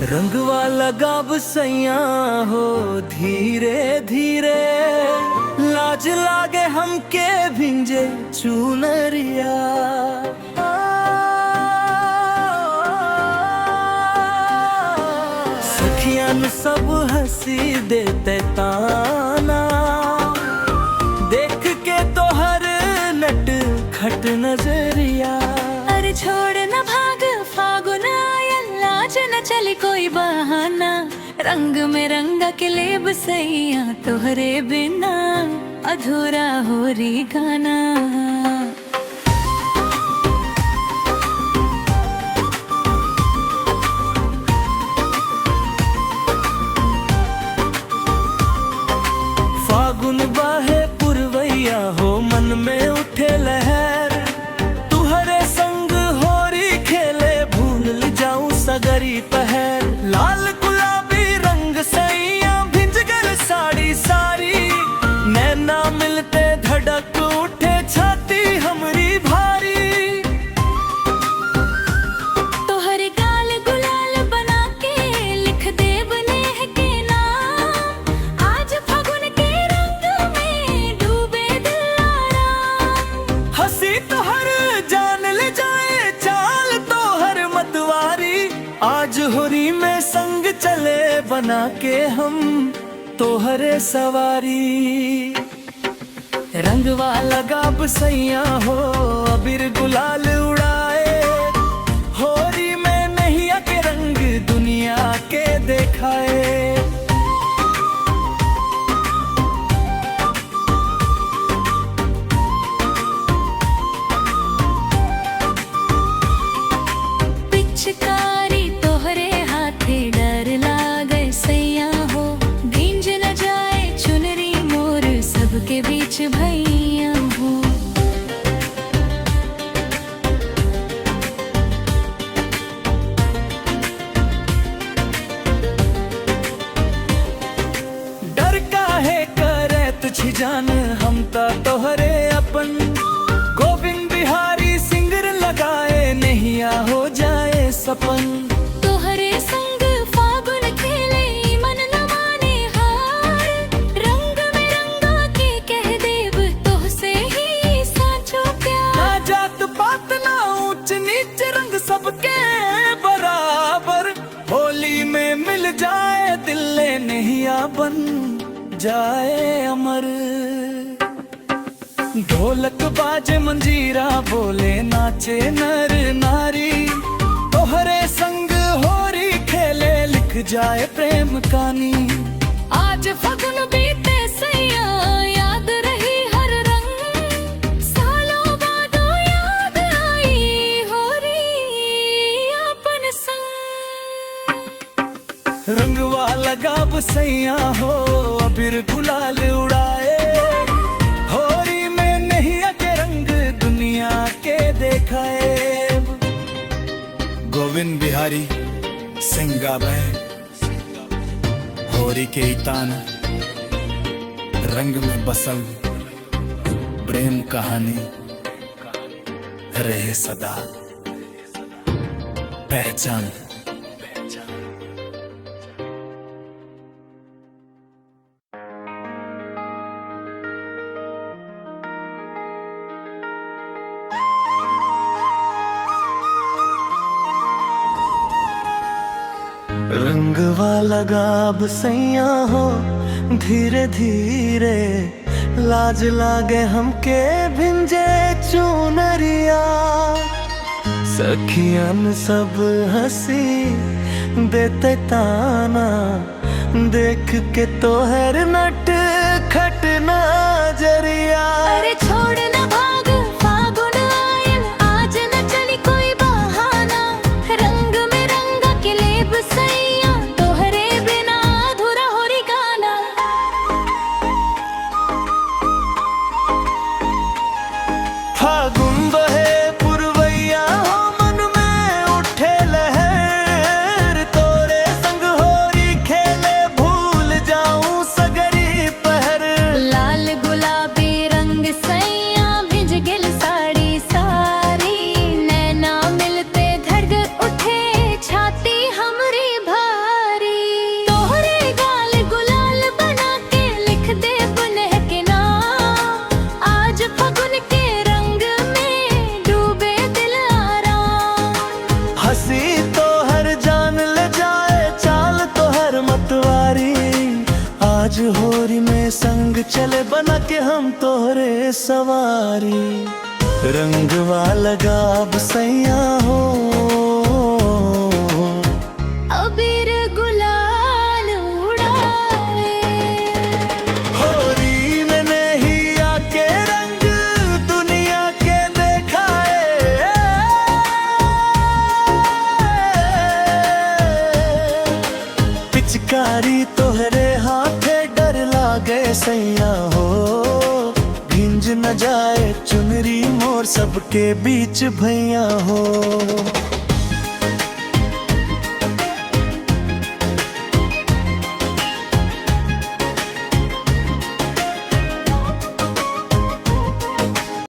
रंगवा लगाब सैया हो धीरे धीरे, लाज लागे हमके भिंजे चुनरिया। सखियन सब हंसी देते ताना, देख के तो हर नट खट नजरिया। अरे छोड़ न भाग फागुन आया, लाज न चली कोई बहाना। रंग में रंगा के लेब सैया, तोहरे बिना अधूरा हो री गाना। फागुन बाहे पुरवैया हो, मन में उठे लहर। तुहरे संग होरी खेले, भूल जाऊं सगरी पहर। लाल गुलाबी रंग सैया, भिंज गल साड़ी सारी। नैना मिलते धड़क उठे, छाती हमरी भारी। तोहरे गाल गुलाल बना के, लिख देब नेह के नाम। आज फागुन के रंग में डूबे दिलारा। हंसी तोहर जान ले जाए, चाल तोहर मतवारी। आज होरी में संग चले, बना के हम तोहरे सवारी। रंगवा लगाब सैया हो, अबीर गुलाल उड़ाए। होरी में नैया के रंग दुनिया के देखाए। पिचकारी तोहरे हाथे, डर लागे सैया हो। भींज न जाए चुनरी मोर, सबके बीच भैया हो। डर काहे करे तुझी जान, हम ता तोहरे अपन। गोविंद बिहारी सिंगर लगाए, नैया हो जाए सपन। तोहरे संग फागुन खेले, मन न माने हार। रंग में रंगा के कह देब, तोहसे ही साचो प्यार। ना जात पात ना ऊंच नीच, रंग सबके बराबर। होली में मिल जाए दिल, नैया बन जाए अमर। ढोलक बाजे मंजीरा बोले, नाचे नर नारी। तोहरे संग होरी खेले, लिख जाए प्रेम कहानी। आज फागुन बीते सैया, याद रही हर रंग। सालों बाद याद आई होरी अपन संग। रंगवा लगाब सैया हो, अबीर गुलाल उड़ाए। होरी में नैया के रंग दुनिया के देखाए। गोविंद बिहारी सिंह गावे, होरी के तान। रंग में बसल प्रेम कहानी, रहे सदा पहचान। रंगवा लगाब सैया हो धीरे धीरे, लाज लागे हमके भिंजे चुनरिया। सखियन सब हंसी देते ताना, देख के तोहर नट खट नजरिया। अरे छोड़ न भाग फागुन आयल, आज न चली कोई बहाना। रंग में रंगा के लेब सैया, तोहरे बिना अधूरा हो री गाना। फागुन बहे पुरवैया हो, मन में उठे लहर। तोरे संग होरी खेले, भूल जाऊं सगरी पहर। लाल गुलाबी रंग सैया, भिज गिल साड़ी सारी। नैना मिलते धड़क उठे, छाती हमरी भारी। तोहरे सवारी रंग वालगाब सैया हो अबीर गुलाल उड़ावे होली में नहीं आके रंग दुनिया के देखाए पिचकारी तोहरे हाथे डर लागे सैया हो भिंज न जाए चुनरी मोर सबके बीच भैया हो।